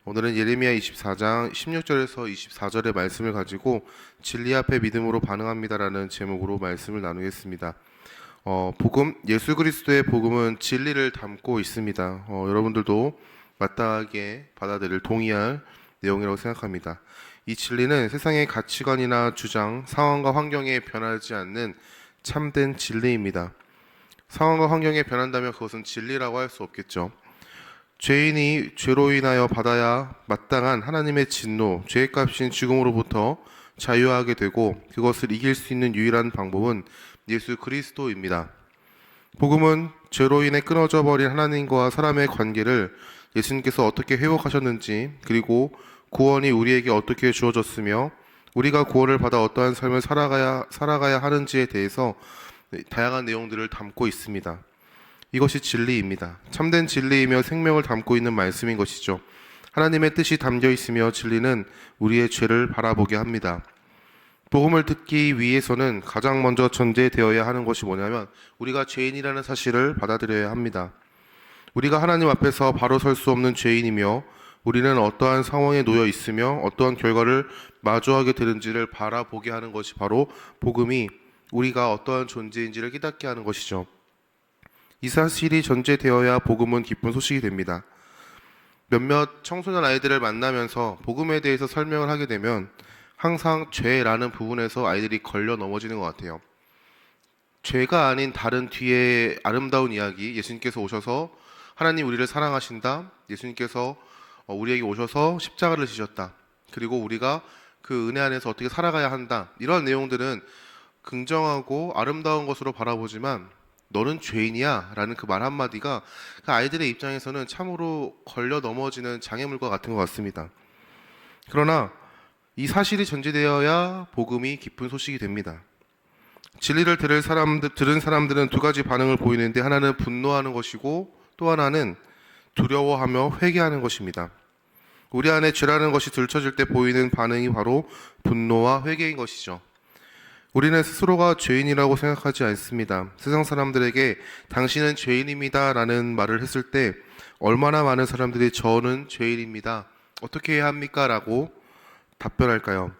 오늘은 예레미야 24장 16절에서 24절의 말씀을 가지고 진리 앞에 믿음으로 반응합니다라는 제목으로 말씀을 나누겠습니다. 복음, 예수 그리스도의 복음은 진리를 담고 있습니다. 여러분들도 마땅하게 받아들일 동의할 내용이라고 생각합니다. 이 진리는 세상의 가치관이나 주장, 상황과 환경에 변하지 않는 참된 진리입니다. 상황과 환경에 변한다면 그것은 진리라고 할 수 없겠죠. 죄인이 죄로 인하여 받아야 마땅한 하나님의 진노, 죄의 값인 죽음으로부터 자유하게 되고 그것을 이길 수 있는 유일한 방법은 예수 그리스도입니다. 복음은 죄로 인해 끊어져 버린 하나님과 사람의 관계를 예수님께서 어떻게 회복하셨는지, 그리고 구원이 우리에게 어떻게 주어졌으며 우리가 구원을 받아 어떠한 삶을 살아가야 하는지에 대해서 다양한 내용들을 담고 있습니다. 이것이 진리입니다. 참된 진리이며 생명을 담고 있는 말씀인 것이죠. 하나님의 뜻이 담겨 있으며 진리는 우리의 죄를 바라보게 합니다. 복음을 듣기 위해서는 가장 먼저 전제되어야 하는 것이 뭐냐면 우리가 죄인이라는 사실을 받아들여야 합니다. 우리가 하나님 앞에서 바로 설 수 없는 죄인이며 우리는 어떠한 상황에 놓여 있으며 어떠한 결과를 마주하게 되는지를 바라보게 하는 것이 바로 복음이 우리가 어떠한 존재인지를 깨닫게 하는 것이죠. 이 사실이 전제되어야 복음은 기쁜 소식이 됩니다. 몇몇 청소년 아이들을 만나면서 복음에 대해서 설명을 하게 되면 항상 죄라는 부분에서 아이들이 걸려 넘어지는 것 같아요. 죄가 아닌 다른 뒤에 아름다운 이야기, 예수님께서 오셔서 하나님 우리를 사랑하신다, 예수님께서 우리에게 오셔서 십자가를 지셨다, 그리고 우리가 그 은혜 안에서 어떻게 살아가야 한다, 이런 내용들은 긍정하고 아름다운 것으로 바라보지만 너는 죄인이야 라는 그 말 한마디가 그 아이들의 입장에서는 참으로 걸려 넘어지는 장애물과 같은 것 같습니다. 그러나 이 사실이 전제되어야 복음이 기쁜 소식이 됩니다. 진리를 들은 사람들은 두 가지 반응을 보이는데, 하나는 분노하는 것이고 또 하나는 두려워하며 회개하는 것입니다. 우리 안에 죄라는 것이 들춰질 때 보이는 반응이 바로 분노와 회개인 것이죠. 우리는 스스로가 죄인이라고 생각하지 않습니다. 세상 사람들에게 당신은 죄인입니다 라는 말을 했을 때 얼마나 많은 사람들이 저는 죄인입니다, 어떻게 해야 합니까? 라고 답변할까요?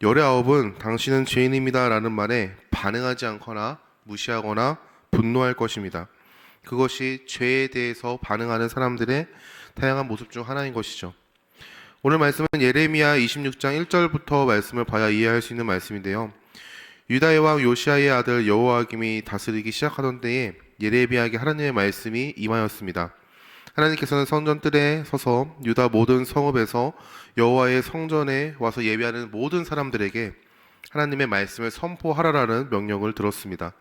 열의 9은 당신은 죄인입니다 라는 말에 반응하지 않거나 무시하거나 분노할 것입니다. 그것이 죄에 대해서 반응하는 사람들의 다양한 모습 중 하나인 것이죠. 오늘 말씀은 예레미야 26장 1절부터 말씀을 봐야 이해할 수 있는 말씀인데요. 유다의 왕 요시야의 아들 여호야김이 다스리기 시작하던 때에 예레미야에게 하나님의 말씀이 임하였습니다. 하나님께서는 성전뜰에 서서 유다 모든 성읍에서 여호와의 성전에 와서 예배하는 모든 사람들에게 하나님의 말씀을 선포하라라는 명령을 들었습니다.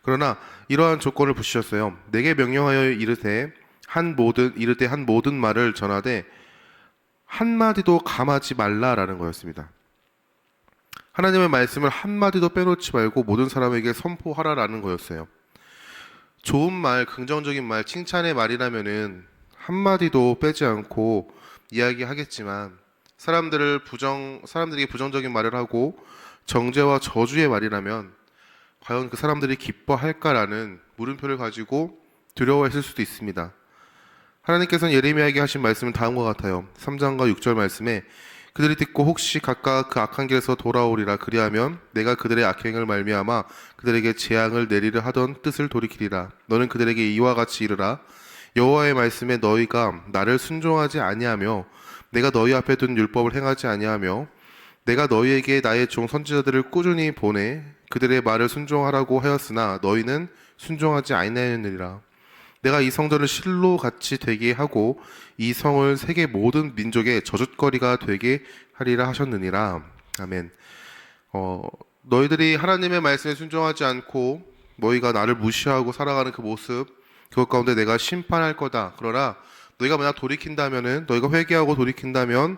그러나 이러한 조건을 붙이셨어요. 내게 명령하여 이르되 한 모든 말을 전하되 한마디도 감하지 말라라는 거였습니다. 하나님의 말씀을 한마디도 빼놓지 말고 모든 사람에게 선포하라라는 거였어요. 좋은 말, 긍정적인 말, 칭찬의 말이라면은 한마디도 빼지 않고 이야기하겠지만 사람들에게 부정적인 말을 하고 정죄와 저주의 말이라면 과연 그 사람들이 기뻐할까라는 물음표를 가지고 두려워했을 수도 있습니다. 하나님께서는 예레미야에게 하신 말씀은 다음과 같아요. 3장과 6절 말씀에 그들이 듣고 혹시 각각 그 악한 길에서 돌아오리라. 그리하면 내가 그들의 악행을 말미암아 그들에게 재앙을 내리려 하던 뜻을 돌이키리라. 너는 그들에게 이와 같이 이르라. 여호와의 말씀에 너희가 나를 순종하지 아니하며 내가 너희 앞에 둔 율법을 행하지 아니하며 내가 너희에게 나의 종 선지자들을 꾸준히 보내 그들의 말을 순종하라고 하였으나 너희는 순종하지 아니하였느니라. 내가 이 성전을 실로 같이 되게 하고 이 성을 세계 모든 민족의 저주거리가 되게 하리라 하셨느니라. 아멘. 너희들이 하나님의 말씀에 순종하지 않고 너희가 나를 무시하고 살아가는 그 모습, 그것 가운데 내가 심판할 거다. 그러나 너희가 만약 돌이킨다면은, 너희가 회개하고 돌이킨다면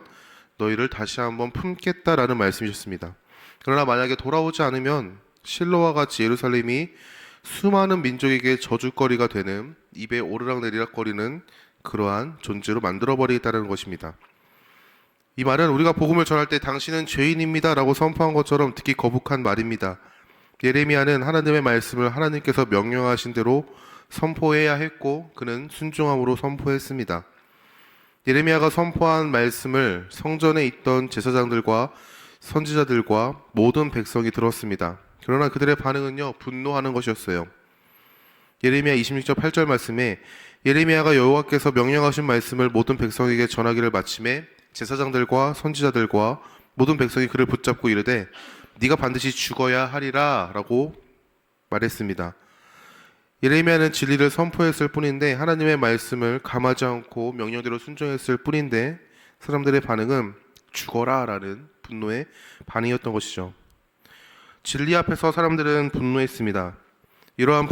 너희를 다시 한번 품겠다라는 말씀이셨습니다. 그러나 만약에 돌아오지 않으면 실로와 같이 예루살렘이 수많은 민족에게 저주거리가 되는, 입에 오르락내리락 거리는 그러한 존재로 만들어버리겠다는 것입니다. 이 말은 우리가 복음을 전할 때 당신은 죄인입니다 라고 선포한 것처럼 듣기 거북한 말입니다. 예레미야는 하나님의 말씀을 하나님께서 명령하신 대로 선포해야 했고 그는 순종함으로 선포했습니다. 예레미야가 선포한 말씀을 성전에 있던 제사장들과 선지자들과 모든 백성이 들었습니다. 그러나 그들의 반응은요, 분노하는 것이었어요. 예레미야 26절 8절 말씀에 예레미야가 여호와께서 명령하신 말씀을 모든 백성에게 전하기를 마침에 제사장들과 선지자들과 모든 백성이 그를 붙잡고 이르되 네가 반드시 죽어야 하리라 라고 말했습니다. 예레미야는 진리를 선포했을 뿐인데 하나님의 말씀을 감하지 않고 명령대로 순종했을 뿐인데 사람들의 반응은 죽어라 라는 분노의 반응이었던 것이죠. 진리 앞에서 사람들은 분노했습니다. 이러한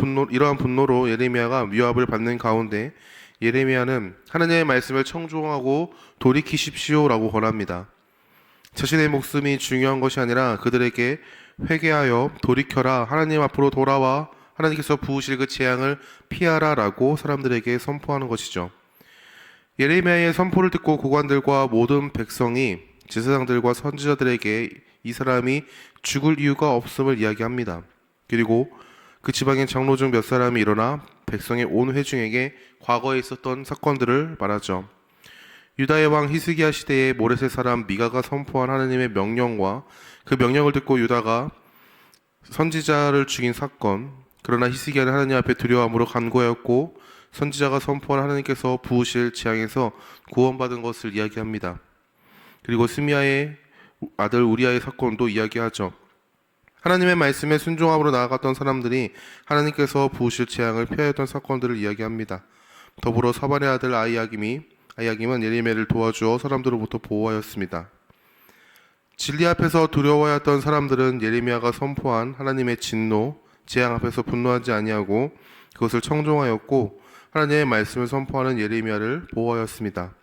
분노로 예레미야가 위압을 받는 가운데 예레미야는 하나님의 말씀을 청종하고 돌이키십시오라고 권합니다. 자신의 목숨이 중요한 것이 아니라 그들에게 회개하여 돌이켜라, 하나님 앞으로 돌아와 하나님께서 부으실 그 재앙을 피하라라고 사람들에게 선포하는 것이죠. 예레미야의 선포를 듣고 고관들과 모든 백성이 제사장들과 선지자들에게 이 사람이 죽을 이유가 없음을 이야기합니다. 그리고 그 지방의 장로 중 몇 사람이 일어나 백성의 온 회중에게 과거에 있었던 사건들을 말하죠. 유다의 왕 히스기야 시대에 모레셋 사람 미가가 선포한 하나님의 명령과 그 명령을 듣고 유다가 선지자를 죽인 사건, 그러나 히스기야는 하나님 앞에 두려움으로 간구하였고 선지자가 선포한 하나님께서 부으실 재앙에서 구원받은 것을 이야기합니다. 그리고 스미야의 아들 우리아의 사건도 이야기하죠. 하나님의 말씀에 순종함으로 나아갔던 사람들이 하나님께서 부으실 재앙을 피하였던 사건들을 이야기합니다. 더불어 사반의 아들 아이야김은 예레미야를 도와주어 사람들로부터 보호하였습니다. 진리 앞에서 두려워하였던 사람들은 예레미야가 선포한 하나님의 진노, 재앙 앞에서 분노하지 아니하고 그것을 청종하였고 하나님의 말씀을 선포하는 예레미야를 보호하였습니다.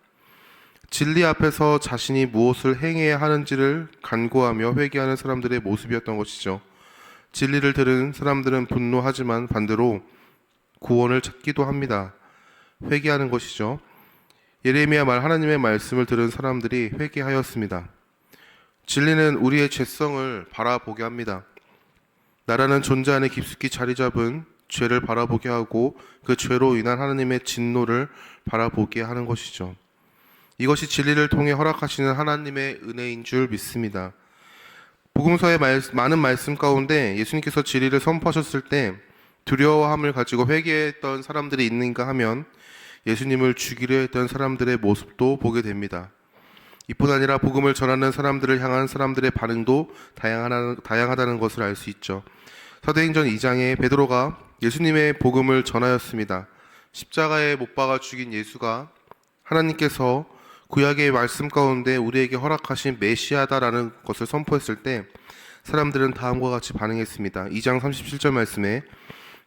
진리 앞에서 자신이 무엇을 행해야 하는지를 간구하며 회개하는 사람들의 모습이었던 것이죠. 진리를 들은 사람들은 분노하지만 반대로 구원을 찾기도 합니다. 회개하는 것이죠. 예레미야 말 하나님의 말씀을 들은 사람들이 회개하였습니다. 진리는 우리의 죄성을 바라보게 합니다. 나라는 존재 안에 깊숙이 자리 잡은 죄를 바라보게 하고 그 죄로 인한 하나님의 진노를 바라보게 하는 것이죠. 이것이 진리를 통해 허락하시는 하나님의 은혜인 줄 믿습니다. 복음서의 많은 말씀 가운데 예수님께서 진리를 선포하셨을 때 두려워함을 가지고 회개했던 사람들이 있는가 하면 예수님을 죽이려 했던 사람들의 모습도 보게 됩니다. 이뿐 아니라 복음을 전하는 사람들을 향한 사람들의 반응도 다양하다는 것을 알 수 있죠. 사도행전 2장에 베드로가 예수님의 복음을 전하였습니다. 십자가에 못 박아 죽인 예수가 하나님께서 구약의 말씀 가운데 우리에게 허락하신 메시아다라는 것을 선포했을 때 사람들은 다음과 같이 반응했습니다. 2장 37절 말씀에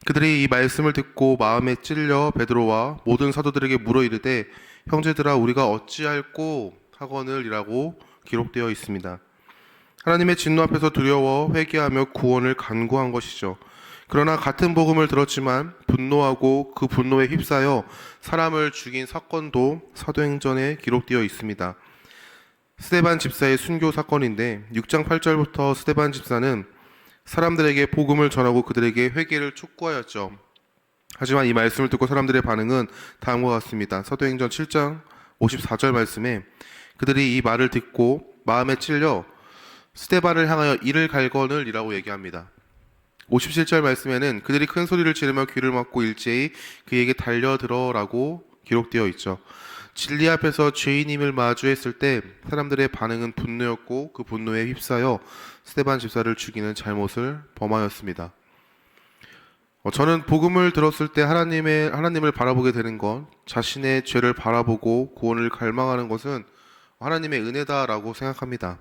그들이 이 말씀을 듣고 마음에 찔려 베드로와 모든 사도들에게 물어 이르되 형제들아 우리가 어찌할꼬 하거늘이라고 기록되어 있습니다. 하나님의 진노 앞에서 두려워 회개하며 구원을 간구한 것이죠. 그러나 같은 복음을 들었지만 분노하고 그 분노에 휩싸여 사람을 죽인 사건도 사도행전에 기록되어 있습니다. 스데반 집사의 순교 사건인데 6장 8절부터 스데반 집사는 사람들에게 복음을 전하고 그들에게 회개를 촉구하였죠. 하지만 이 말씀을 듣고 사람들의 반응은 다음과 같습니다. 사도행전 7장 54절 말씀에 그들이 이 말을 듣고 마음에 찔려 스데반을 향하여 이를 갈거늘이라고 얘기합니다. 57절 말씀에는 그들이 큰 소리를 지르며 귀를 막고 일제히 그에게 달려들어라고 기록되어 있죠. 진리 앞에서 죄인임을 마주했을 때 사람들의 반응은 분노였고 그 분노에 휩싸여 스데반 집사를 죽이는 잘못을 범하였습니다. 저는 복음을 들었을 때 하나님을 바라보게 되는 것, 자신의 죄를 바라보고 구원을 갈망하는 것은 하나님의 은혜다라고 생각합니다.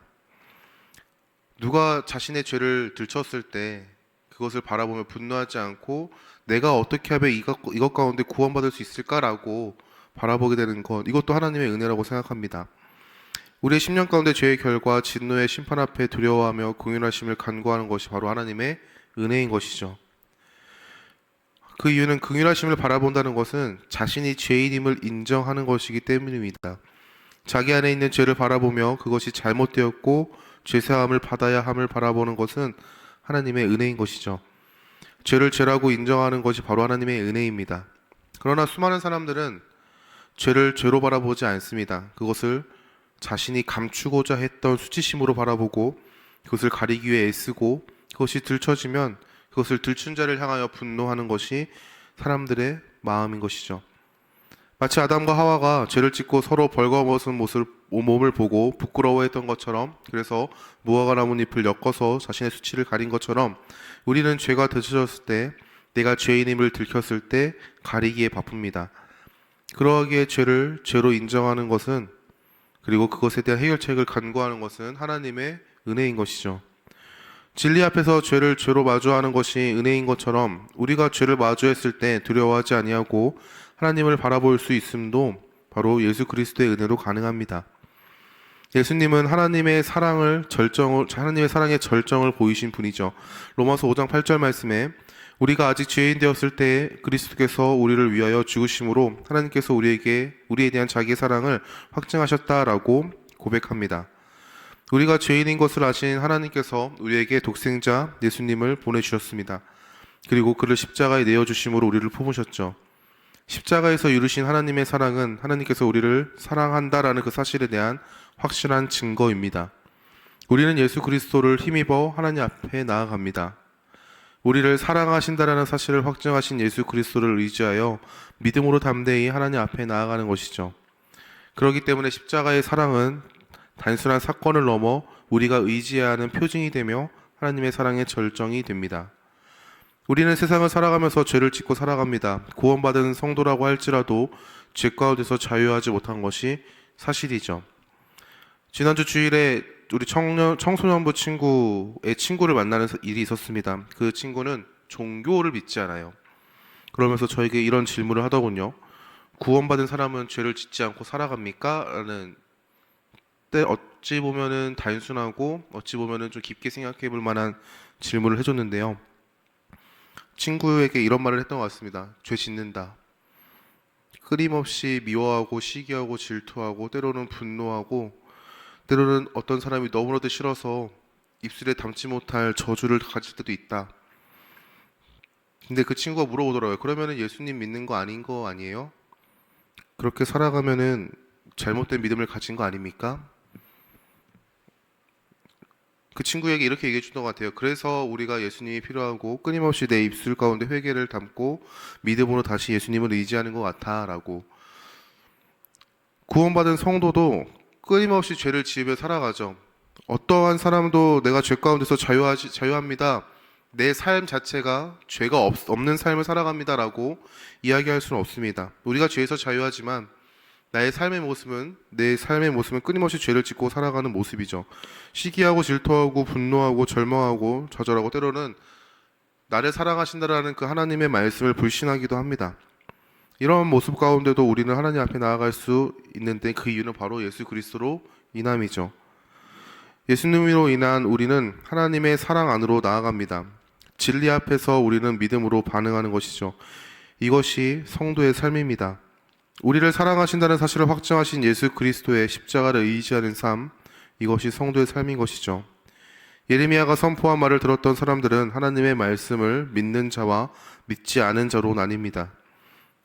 누가 자신의 죄를 들쳤을 때 그것을 바라보며 분노하지 않고 내가 어떻게 하면 이것 가운데 구원받을 수 있을까라고 바라보게 되는 것, 이것도 하나님의 은혜라고 생각합니다. 우리의 10년 가운데 죄의 결과 진노의 심판 앞에 두려워하며 긍휼하심을 간구하는 것이 바로 하나님의 은혜인 것이죠. 그 이유는 긍휼하심을 바라본다는 것은 자신이 죄인임을 인정하는 것이기 때문입니다. 자기 안에 있는 죄를 바라보며 그것이 잘못되었고 죄사함을 받아야 함을 바라보는 것은 하나님의 은혜인 것이죠. 죄를 죄라고 인정하는 것이 바로 하나님의 은혜입니다. 그러나 수많은 사람들은 죄를 죄로 바라보지 않습니다. 그것을 자신이 감추고자 했던 수치심으로 바라보고 그것을 가리기 위해 애쓰고 그것이 들춰지면 그것을 들춘 자를 향하여 분노하는 것이 사람들의 마음인 것이죠. 마치 아담과 하와가 죄를 짓고 서로 벌거벗은 몸을 보고 부끄러워했던 것처럼, 그래서 무화과 나뭇잎을 엮어서 자신의 수치를 가린 것처럼 우리는 죄가 드러졌을 때, 내가 죄인임을 들켰을 때 가리기에 바쁩니다. 그러하기에 죄를 죄로 인정하는 것은, 그리고 그것에 대한 해결책을 간구하는 것은 하나님의 은혜인 것이죠. 진리 앞에서 죄를 죄로 마주하는 것이 은혜인 것처럼 우리가 죄를 마주했을 때 두려워하지 아니하고 하나님을 바라볼 수 있음도 바로 예수 그리스도의 은혜로 가능합니다. 예수님은 하나님의 사랑의 절정을 보이신 분이죠. 로마서 5장 8절 말씀에 우리가 아직 죄인 되었을 때 그리스도께서 우리를 위하여 죽으심으로 하나님께서 우리에 대한 자기의 사랑을 확증하셨다라고 고백합니다. 우리가 죄인인 것을 아신 하나님께서 우리에게 독생자 예수님을 보내주셨습니다. 그리고 그를 십자가에 내어주심으로 우리를 품으셨죠. 십자가에서 이루신 하나님의 사랑은 하나님께서 우리를 사랑한다라는 그 사실에 대한 확실한 증거입니다. 우리는 예수 그리스도를 힘입어 하나님 앞에 나아갑니다. 우리를 사랑하신다라는 사실을 확증하신 예수 그리스도를 의지하여 믿음으로 담대히 하나님 앞에 나아가는 것이죠. 그렇기 때문에 십자가의 사랑은 단순한 사건을 넘어 우리가 의지해야 하는 표징이 되며 하나님의 사랑의 절정이 됩니다. 우리는 세상을 살아가면서 죄를 짓고 살아갑니다. 구원받은 성도라고 할지라도 죄 가운데서 자유하지 못한 것이 사실이죠. 지난주 주일에 우리 청소년부 친구의 친구를 만나는 일이 있었습니다. 그 친구는 종교를 믿지 않아요. 그러면서 저에게 이런 질문을 하더군요. 구원받은 사람은 죄를 짓지 않고 살아갑니까? 라는, 때 어찌 보면은 단순하고 어찌 보면은 좀 깊게 생각해 볼 만한 질문을 해줬는데요. 친구에게 이런 말을 했던 것 같습니다. 죄 짓는다. 끊임없이 미워하고 시기하고 질투하고 때로는 분노하고 때로는 어떤 사람이 너무나도 싫어서 입술에 담지 못할 저주를 가질 때도 있다. 근데 그 친구가 물어보더라고요. 그러면은 예수님 믿는 거 아닌 거 아니에요? 그렇게 살아가면은 잘못된 믿음을 가진 거 아닙니까? 그 친구에게 이렇게 얘기해 줬던 것 같아요. 그래서 우리가 예수님이 필요하고 끊임없이 내 입술 가운데 회개를 담고 믿음으로 다시 예수님을 의지하는 것 같아 라고. 구원받은 성도도 끊임없이 죄를 지으며 살아가죠. 어떠한 사람도 내가 죄 가운데서 자유합니다, 내 삶 자체가 죄가 없는 삶을 살아갑니다 라고 이야기할 수는 없습니다. 우리가 죄에서 자유하지만 내 삶의 모습은 끊임없이 죄를 짓고 살아가는 모습이죠. 시기하고 질투하고 분노하고 절망하고 좌절하고 때로는 나를 사랑하신다라는 그 하나님의 말씀을 불신하기도 합니다. 이런 모습 가운데도 우리는 하나님 앞에 나아갈 수 있는데 그 이유는 바로 예수 그리스도로 인함이죠. 예수님으로 인한 우리는 하나님의 사랑 안으로 나아갑니다. 진리 앞에서 우리는 믿음으로 반응하는 것이죠. 이것이 성도의 삶입니다. 우리를 사랑하신다는 사실을 확증하신 예수 그리스도의 십자가를 의지하는 삶, 이것이 성도의 삶인 것이죠. 예레미야가 선포한 말을 들었던 사람들은 하나님의 말씀을 믿는 자와 믿지 않은 자로 나뉩니다.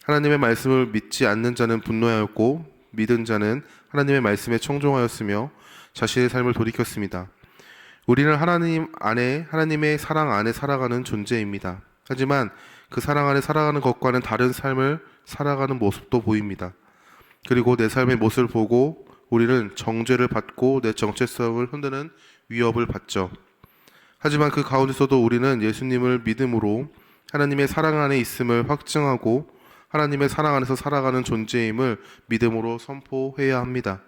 하나님의 말씀을 믿지 않는 자는 분노하였고 믿은 자는 하나님의 말씀에 청종하였으며 자신의 삶을 돌이켰습니다. 우리는 하나님의 사랑 안에 살아가는 존재입니다. 하지만 그 사랑 안에 살아가는 것과는 다른 삶을 살아가는 모습도 보입니다. 그리고 내 삶의 모습을 보고 우리는 정죄를 받고 내 정체성을 흔드는 위협을 받죠. 하지만 그 가운데서도 우리는 예수님을 믿음으로 하나님의 사랑 안에 있음을 확증하고 하나님의 사랑 안에서 살아가는 존재임을 믿음으로 선포해야 합니다.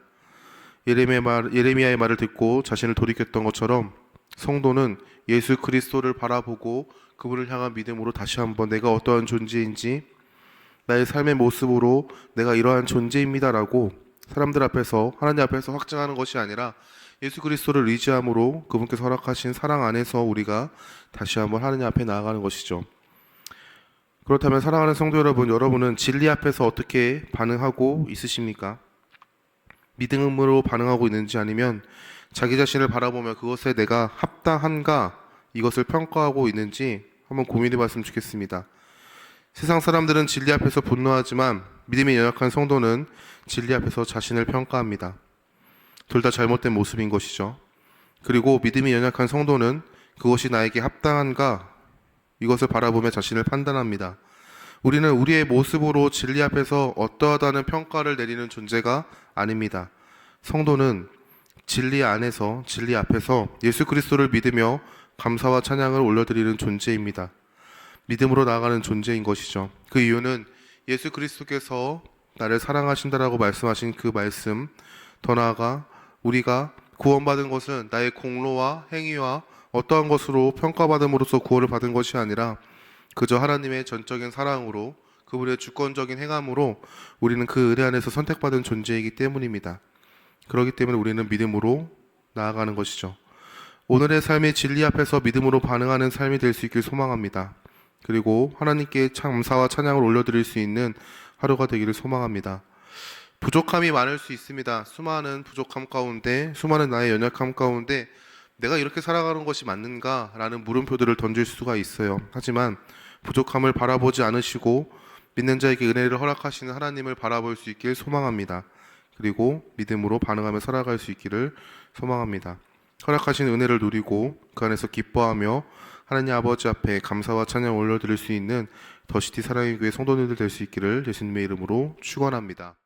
예레미야의 말을 듣고 자신을 돌이켰던 것처럼 성도는 예수 그리스도를 바라보고 그분을 향한 믿음으로 다시 한번 내가 어떠한 존재인지, 나의 삶의 모습으로 내가 이러한 존재입니다라고 사람들 앞에서, 하나님 앞에서 확증하는 것이 아니라 예수 그리스도를 의지함으로 그분께서 허락하신 사랑 안에서 우리가 다시 한번 하나님 앞에 나아가는 것이죠. 그렇다면 사랑하는 성도 여러분, 여러분은 진리 앞에서 어떻게 반응하고 있으십니까? 믿음으로 반응하고 있는지, 아니면 자기 자신을 바라보며 그것에 내가 합당한가, 이것을 평가하고 있는지 한번 고민해 봤으면 좋겠습니다. 세상 사람들은 진리 앞에서 분노하지만 믿음이 연약한 성도는 진리 앞에서 자신을 평가합니다. 둘 다 잘못된 모습인 것이죠. 그리고 믿음이 연약한 성도는 그것이 나에게 합당한가 이것을 바라보며 자신을 판단합니다. 우리는 우리의 모습으로 진리 앞에서 어떠하다는 평가를 내리는 존재가 아닙니다. 성도는 진리 안에서, 진리 앞에서 예수 그리스도를 믿으며 감사와 찬양을 올려드리는 존재입니다. 믿음으로 나아가는 존재인 것이죠. 그 이유는 예수 그리스도께서 나를 사랑하신다라고 말씀하신 그 말씀, 더 나아가 우리가 구원받은 것은 나의 공로와 행위와 어떠한 것으로 평가받음으로써 구원을 받은 것이 아니라 그저 하나님의 전적인 사랑으로, 그분의 주권적인 행함으로 우리는 그 은혜 안에서 선택받은 존재이기 때문입니다. 그렇기 때문에 우리는 믿음으로 나아가는 것이죠. 오늘의 삶이 진리 앞에서 믿음으로 반응하는 삶이 될 수 있길 소망합니다. 그리고 하나님께 감사와 찬양을 올려드릴 수 있는 하루가 되기를 소망합니다. 부족함이 많을 수 있습니다. 수많은 부족함 가운데, 수많은 나의 연약함 가운데 내가 이렇게 살아가는 것이 맞는가? 라는 물음표들을 던질 수가 있어요. 하지만 부족함을 바라보지 않으시고 믿는 자에게 은혜를 허락하시는 하나님을 바라볼 수 있길 소망합니다. 그리고 믿음으로 반응하며 살아갈 수 있기를 소망합니다. 허락하신 은혜를 누리고 그 안에서 기뻐하며 하나님 아버지 앞에 감사와 찬양 올려드릴 수 있는 더시티 사랑의 교회 성도님들 될 수 있기를 예수님의 이름으로 축원합니다.